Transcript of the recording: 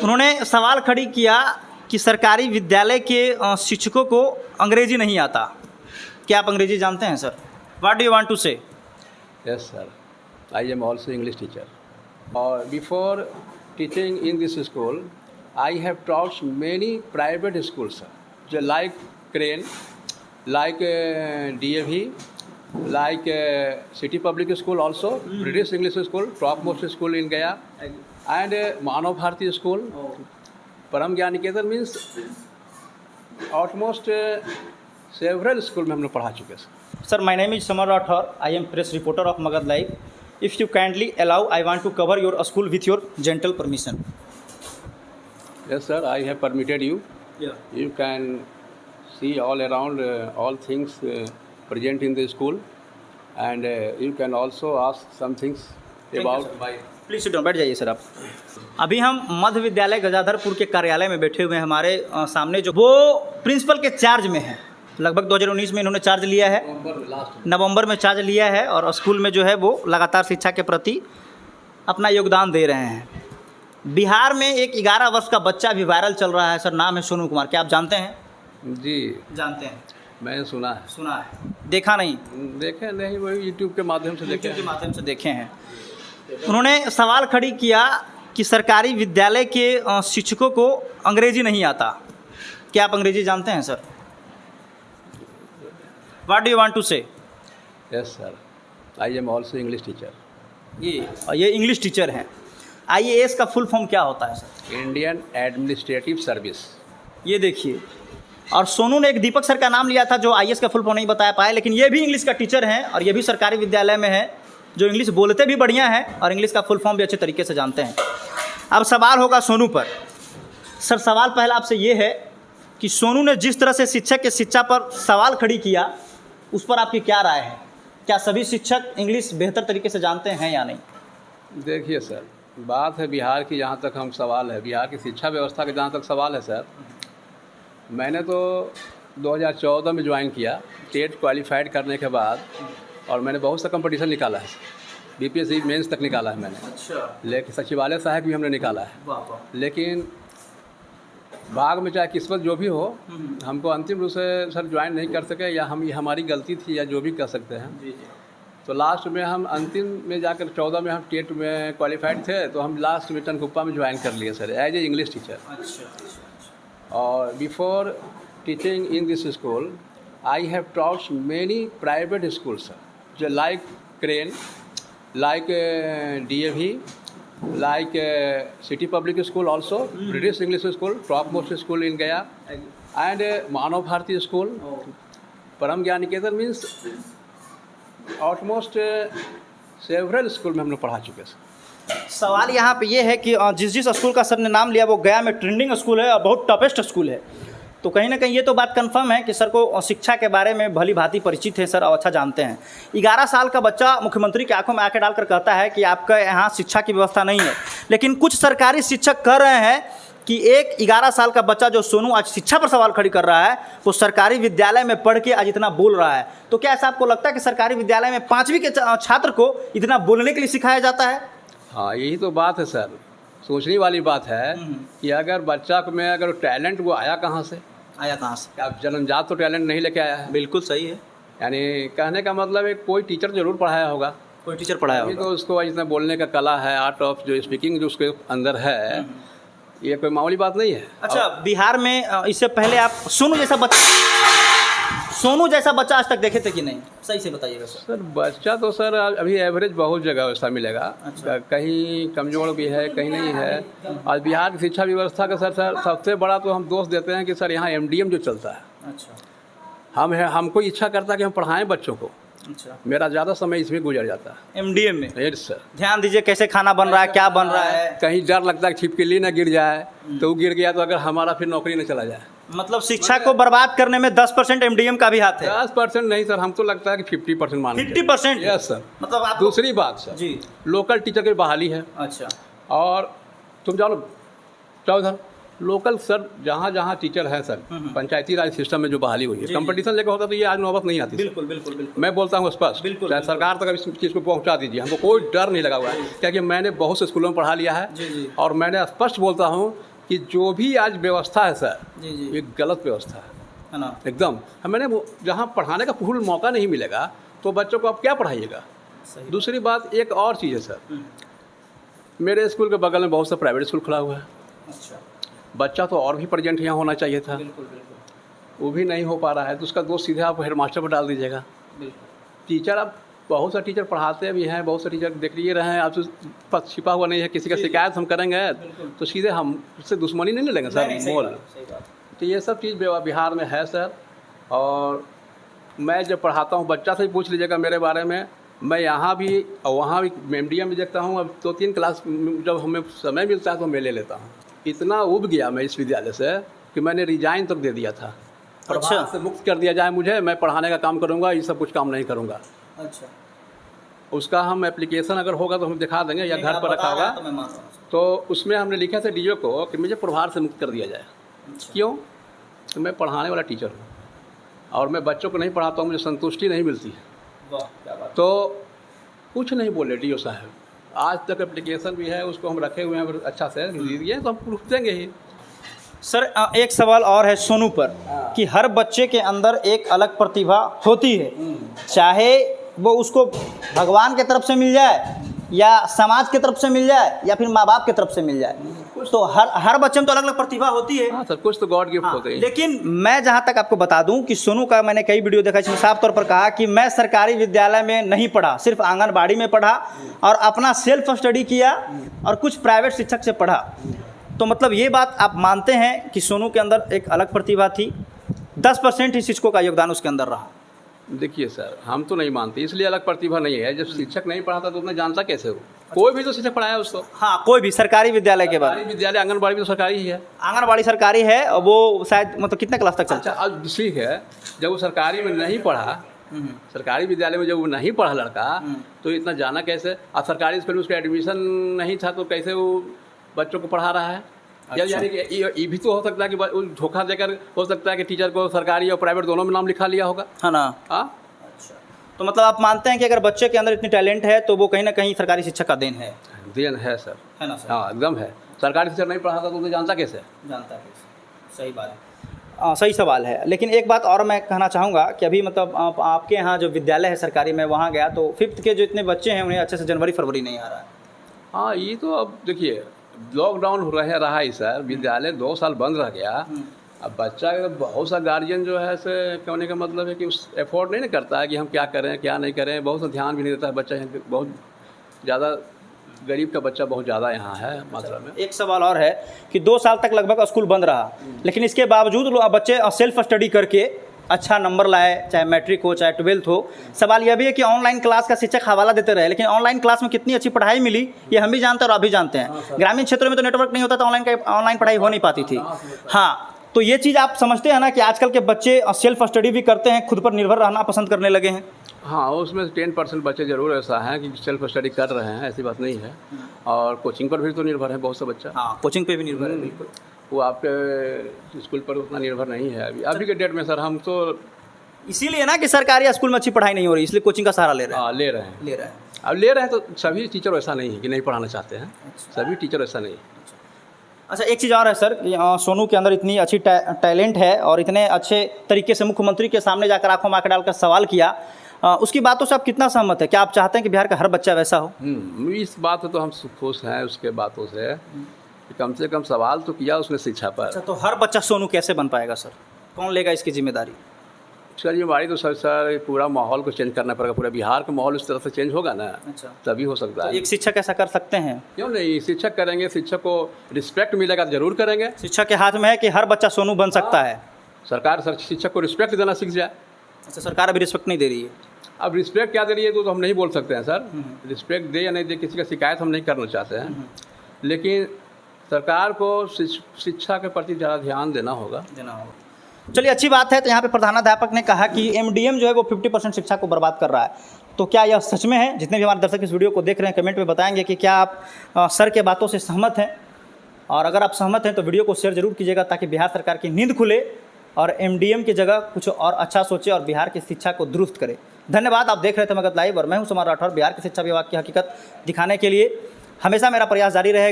उन्होंने सवाल खड़ी किया कि सरकारी विद्यालय के शिक्षकों को अंग्रेजी नहीं आता। क्या आप अंग्रेजी जानते हैं sir? What do you want to say? Yes, sir. I am also English teacher. Before teaching in this school, I have taught many private schools, sir. Like Crane, like DAV, like City Public School also, British English School, topmost school in Gaya, and Manav Bharati School. Param Gyan Niketan means almost several school में हम लोग पढ़ा चुके हैं। Sir, my name is Samar Rathor. I am press reporter of Magad Live. If you kindly allow, I want to cover your school with your gentle permission. Yes, sir. I have permitted you. Yeah. You can see all around all things present in the school, and you can also ask some things about my. Please sit down, बैठ जाइए sir आप। अभी हम मध्य विद्यालय गजाधरपुर के कार्यालय में बैठे हुए हैं। हमारे सामने जो वो प्रिंसिपल के चार्ज में है, लगभग 2019 में इन्होंने चार्ज लिया है, नवंबर में चार्ज लिया है, और स्कूल में जो है वो लगातार शिक्षा के प्रति अपना योगदान दे रहे हैं। बिहार में एक 11 वर्ष का बच्चा भी वायरल चल रहा है सर, नाम है सोनू कुमार। क्या आप जानते हैं? जी जानते हैं। मैंने सुना है। सुना है, देखा नहीं? देखे नहीं, वही यूट्यूब के माध्यम से देखे। के माध्यम से देखे हैं। उन्होंने सवाल खड़ी किया कि सरकारी विद्यालय के शिक्षकों को अंग्रेजी नहीं आता। क्या आप अंग्रेजी जानते हैं sir? What do you want to say? Yes sir, I am also English teacher. ये इंग्लिश टीचर हैं। IAS का फुल फॉर्म क्या होता है सर? Indian administrative service. ये देखिए, और सोनू ने एक दीपक सर का नाम लिया था जो IAS का फुल फॉर्म नहीं बताया पाए, लेकिन ये भी इंग्लिश का टीचर हैं और ये भी सरकारी विद्यालय में है, जो इंग्लिश बोलते भी बढ़िया हैं और इंग्लिश का फुल फॉर्म भी अच्छे तरीके से जानते हैं। अब सवाल होगा सोनू पर। सर, सवाल पहला आपसे ये है कि सोनू ने जिस तरह से शिक्षक के शिक्षा पर सवाल खड़ी किया, उस पर आपकी क्या राय है? क्या सभी शिक्षक इंग्लिश बेहतर तरीके से जानते हैं या नहीं? देखिए सर, बात है बिहार की, जहाँ तक हम सवाल है बिहार की शिक्षा व्यवस्था के जहाँ तक सवाल है सर, मैंने तो 2014 में ज्वाइन किया, टेट क्वालिफाइड करने के बाद, और मैंने बहुत सा कंपटीशन निकाला है। BPSC मेंस तक निकाला है मैंने। अच्छा। लेकिन सचिवालय सहायक भी हमने निकाला है। वाह। लेकिन भाग में चाहे किस्मत जो भी हो, हमको अंतिम रूप से सर ज्वाइन नहीं कर सके, या हम ये हमारी गलती थी या जो भी कह सकते हैं। जी। तो लास्ट में हम अंतिम में जाकर 14 में हम टेट में क्वालिफाइड थे, तो हम लास्ट में टनकुप्पा में ज्वाइन कर लिए sir as a English teacher. अच्छा। और before teaching in this school, I have taught many private schools, जो like Crane, like DAV, like City Public School also, British English School, topmost school in Gaya, and Manav Bharati School. Param Gyan Niketan means almost several school में हम लोग पढ़ा चुके हैं। सवाल यहाँ पे ये है कि जिस स्कूल का सर ने नाम लिया वो गया में ट्रेंडिंग स्कूल है और बहुत टफेस्ट स्कूल है, तो कहीं ना कहीं ये तो बात कंफर्म है कि सर को शिक्षा के बारे में भली भांति परिचित है सर और अच्छा जानते हैं। 11 साल का बच्चा मुख्यमंत्री की आंखों में आंखें डालकर कहता है कि आपका यहाँ शिक्षा की व्यवस्था नहीं है, लेकिन कुछ सरकारी शिक्षक कह रहे हैं कि एक 11 साल का बच्चा जो सोनू आज शिक्षा पर सवाल खड़ी कर रहा है, वो सरकारी विद्यालय में पढ़ के आज इतना बोल रहा है। तो क्या ऐसा आपको लगता है कि सरकारी विद्यालय में 5वीं के छात्र को इतना बोलने के लिए सिखाया जाता है? हाँ, यही तो बात है सर, सोचने वाली बात है कि अगर बच्चा में अगर टैलेंट वो आया कहाँ से? आप जन्मजात तो टैलेंट नहीं लेके आया है। बिल्कुल सही है। यानी कहने का मतलब है कोई टीचर जरूर पढ़ाया होगा, कोई टीचर पढ़ाया होगा, तो उसको जितना बोलने का कला है, आर्ट ऑफ जो स्पीकिंग जो उसके अंदर है, ये कोई मामूली बात नहीं है। अच्छा, बिहार में इससे पहले आप सोनू जैसा बच्चा आज तक देखे थे कि नहीं? सही से बताइएगा सर। सर, बच्चा तो सर अभी एवरेज बहुत जगह वैसा मिलेगा। अच्छा। कहीं कमजोर भी है, कहीं नहीं है। और बिहार की शिक्षा व्यवस्था का सर सबसे बड़ा तो हम दोष देते हैं कि सर यहाँ MDM जो चलता है। अच्छा। हमको इच्छा करता है कि हम पढ़ाएं बच्चों को। अच्छा। मेरा ज़्यादा समय इसमें गुजर जाता है MDM में। Yes sir. ध्यान दीजिए कैसे खाना बन रहा है, क्या बन रहा है। कहीं डर लगता है छिपकली ना गिर जाए, तो वो गिर गया तो अगर हमारा फिर नौकरी न चला जाए। मतलब शिक्षा को बर्बाद करने में 10% MDM का भी हाथ है। 10% नहीं सर, हमको लगता है कि 50% मान लीजिए। 50%? Yes sir. मतलब आप दूसरी बात सर जी, लोकल टीचर की बहाली है। अच्छा। और तुम जाओ इधर, लोकल सर जहाँ जहाँ टीचर है सर, पंचायती राज सिस्टम में जो बहाली हुई है, कंपटीशन लेकर होता तो ये आज नौबत नहीं आती। बिल्कुल बिल्कुल बिल्कुल। मैं बोलता हूँ स्पष्ट, बिल्कुल, चाहे सरकार तक इस चीज़ को पहुँचा दीजिए, हमको कोई डर नहीं लगा हुआ है, क्योंकि मैंने बहुत से स्कूलों में पढ़ा लिया है। जी जी। और मैंने स्पष्ट बोलता हूँ कि जो भी आज व्यवस्था है सर, जी जी। ये गलत व्यवस्था है ना। एकदम। मैंने जहाँ पढ़ाने का पूर्ण मौका नहीं मिलेगा तो बच्चों को आप क्या पढ़ाइएगा। सही। दूसरी बात एक और चीज़ है सर, मेरे स्कूल के बगल में बहुत सा प्राइवेट स्कूल खड़ा हुआ है। अच्छा। बच्चा तो और भी प्रेजेंट यहाँ होना चाहिए था, बिल्कुल बिल्कुल वो भी नहीं हो पा रहा है, तो उसका दोष सीधे आप हेडमास्टर पर डाल दीजिएगा। बिल्कुल। टीचर अब बहुत सा टीचर पढ़ाते भी हैं, बहुत से टीचर देख लिए रहे हैं, आप पद छिपा हुआ नहीं है, किसी का शिकायत हम करेंगे तो सीधे हम उससे दुश्मनी नहीं लेंगे सर, मोल। तो ये सब चीज़ बिहार में है सर। और मैं जब पढ़ाता हूँ, बच्चा से ही पूछ लीजिएगा मेरे बारे में, मैं यहाँ भी और वहाँ भी मीडियम में देखता हूँ। अब 2-3 क्लास जब हमें समय मिलता है तो मैं ले लेता हूँ। इतना उब गया मैं इस विद्यालय से कि मैंने रिजाइन तक दे दिया था। अच्छा। से मुक्त कर दिया जाए मुझे, मैं पढ़ाने का काम करूँगा, ये सब कुछ काम नहीं करूँगा। अच्छा। उसका हम एप्लीकेशन अगर होगा तो हम दिखा देंगे, या घर पर रखा होगा तो मैं मान रहा हूँ। तो उसमें हमने लिखा था डीओ को कि मुझे प्रभार से मुक्त कर दिया जाए। क्यों? तो मैं पढ़ाने वाला टीचर हूँ और मैं बच्चों को नहीं पढ़ाता हूँ, मुझे संतुष्टि नहीं मिलती है। वाह क्या बात। तो कुछ नहीं बोले डीओ साहब, आज तक एप्लीकेशन भी है, उसको हम रखे हुए हैं, अच्छा से दीजिए तो हम प्रूफ देंगे ही। सर एक सवाल और है सोनू पर कि हर बच्चे के अंदर एक अलग प्रतिभा होती है, चाहे वो उसको भगवान की तरफ से मिल जाए या समाज की तरफ से मिल जाए या फिर माँ बाप की तरफ से मिल जाए, तो हर बच्चे में तो अलग अलग प्रतिभा होती है। हाँ सर, कुछ तो गॉड गिफ्ट होते हैं। लेकिन मैं जहाँ तक आपको बता दूं कि सोनू का मैंने कई वीडियो देखा, इसमें साफ तौर पर कहा कि मैं सरकारी विद्यालय में नहीं पढ़ा, सिर्फ आंगनबाड़ी में पढ़ा और अपना सेल्फ स्टडी किया और कुछ प्राइवेट शिक्षक से पढ़ा। तो मतलब ये बात आप मानते हैं कि सोनू के अंदर एक अलग प्रतिभा थी, 10% ही शिक्षकों का योगदान उसके अंदर रहा। देखिए सर, हम तो नहीं मानते, इसलिए अलग प्रतिभा नहीं है। जब शिक्षक नहीं पढ़ाता तो उसने जानता कैसे हो? कोई भी तो शिक्षक पढ़ाया उसको। हाँ, कोई भी सरकारी विद्यालय के बाद। सरकारी विद्यालय, आंगनबाड़ी भी तो सरकारी ही है। आंगनबाड़ी सरकारी है और वो शायद मतलब कितने क्लास तक चलता अच्छा, अब ठीक है, जब वो सरकारी में नहीं पढ़ा, सरकारी विद्यालय में जब वो नहीं पढ़ा लड़का, तो इतना जाना कैसे? और सरकारी स्कूल में उसका एडमिशन नहीं था तो कैसे वो बच्चों को पढ़ा रहा है? यानी कि ये भी तो हो सकता है कि धोखा देकर हो सकता है कि टीचर को सरकारी और प्राइवेट दोनों में नाम लिखा लिया होगा, है ना? हाँ। अच्छा, तो मतलब आप मानते हैं कि अगर बच्चे के अंदर इतनी टैलेंट है तो वो कहीं ना कहीं सरकारी शिक्षक का देन है? देन है सर, है ना सर? हाँ एकदम है। सरकारी शिक्षक नहीं पढ़ाता तो उसे जानता कैसे? जानता कैसे, सही बात है। सही सवाल है। लेकिन एक बात और मैं कहना चाहूँगा कि अभी मतलब आपके यहाँ जो विद्यालय है सरकारी में, वहाँ गया तो 5th के जो इतने बच्चे हैं उन्हें अच्छे से जनवरी फरवरी नहीं आ रहा है। हाँ, ये तो अब देखिए लॉकडाउन रहा ही सर, विद्यालय 2 साल बंद रह गया। अब बच्चा बहुत सा गार्जियन जो है से कहने का मतलब है कि उस एफोर्ड नहीं ना करता है कि हम क्या करें क्या नहीं करें, बहुत सा ध्यान भी नहीं देता है बच्चा। बहुत ज़्यादा गरीब का बच्चा बहुत ज़्यादा यहाँ है मात्रा में। एक सवाल और है कि 2 साल तक लगभग स्कूल बंद रहा, लेकिन इसके बावजूद बच्चे सेल्फ स्टडी करके अच्छा नंबर लाए, चाहे मैट्रिक हो चाहे 12th हो। सवाल यह भी है कि ऑनलाइन क्लास का शिक्षक हवाला देते रहे, लेकिन ऑनलाइन क्लास में कितनी अच्छी पढ़ाई मिली ये हम भी जानते हैं और आप भी जानते हैं। ग्रामीण क्षेत्रों में तो नेटवर्क नहीं होता तो ऑनलाइन पढ़ाई हो नहीं पाती थी। हाँ, तो ये चीज़ आप समझते हैं ना कि आजकल के बच्चे सेल्फ स्टडी भी करते हैं, खुद पर निर्भर रहना पसंद करने लगे हैं। हाँ, उसमें 10% बच्चे ज़रूर ऐसा हैं कि सेल्फ स्टडी कर रहे हैं, ऐसी बात नहीं है। और कोचिंग पर भी तो निर्भर है बहुत सा बच्चा। हाँ, कोचिंग पे भी निर्भर है, बिल्कुल। वो आपके स्कूल पर उतना निर्भर नहीं है अभी के डेट में सर। हम तो इसीलिए ना कि सरकारी स्कूल में अच्छी पढ़ाई नहीं हो रही, इसलिए कोचिंग का सहारा ले रहे हैं। ले रहे हैं। अब ले रहे हैं तो सभी टीचर ऐसा नहीं है कि नहीं पढ़ाना चाहते हैं। सभी टीचर ऐसा नहीं है। अच्छा, एक चीज़ और है सर कि सोनू के अंदर इतनी अच्छी टैलेंट है और इतने अच्छे तरीके से मुख्यमंत्री के सामने जाकर आंखों में आंखें डालकर सवाल किया, उसकी बातों से आप कितना सहमत है? क्या आप चाहते हैं कि बिहार का हर बच्चा वैसा हो? इस बात से तो हम खुश हैं उसके बातों से कि कम से कम सवाल तो किया उसने शिक्षा पर। अच्छा, तो हर बच्चा सोनू कैसे बन पाएगा सर? कौन लेगा इसकी जिम्मेदारी? इसका जिम्मेदारी तो सर पूरा माहौल को चेंज करना पड़ेगा। पूरा बिहार का माहौल उस तरह से चेंज होगा ना। अच्छा, तभी हो सकता है। तो एक शिक्षक ऐसा कर सकते हैं? क्यों नहीं, शिक्षक करेंगे, शिक्षक को रिस्पेक्ट मिलेगा तो जरूर करेंगे। शिक्षक के हाथ में है कि हर बच्चा सोनू बन सकता है। सरकार शिक्षक को रिस्पेक्ट देना सीख जाए। अच्छा, सरकार अभी रिस्पेक्ट नहीं दे रही है। अब रिस्पेक्ट क्या दे रही है तो हम नहीं बोल सकते हैं सर। रिस्पेक्ट दे या नहीं दे, किसी का शिकायत हम नहीं करना चाहते हैं, लेकिन सरकार को शिक्षा के प्रति ज़्यादा ध्यान देना होगा। चलिए, अच्छी बात है। तो यहाँ पे प्रधानाध्यापक ने कहा कि एमडीएम जो है वो 50% शिक्षा को बर्बाद कर रहा है, तो क्या यह सच में है? जितने भी हमारे दर्शक इस वीडियो को देख रहे हैं कमेंट में बताएंगे कि क्या आप सर के बातों से सहमत हैं? और अगर आप सहमत हैं तो वीडियो को शेयर जरूर कीजिएगा ताकि बिहार सरकार की नींद खुले और एमडीएम की जगह कुछ और अच्छा सोचे और बिहार की शिक्षा को दुरुस्त करे। धन्यवाद। आप देख रहे थे मगध लाइव और मैं हूं सुमन राठौर। बिहार की शिक्षा विभाग की हकीकत दिखाने के लिए हमेशा मेरा प्रयास जारी रहेगा।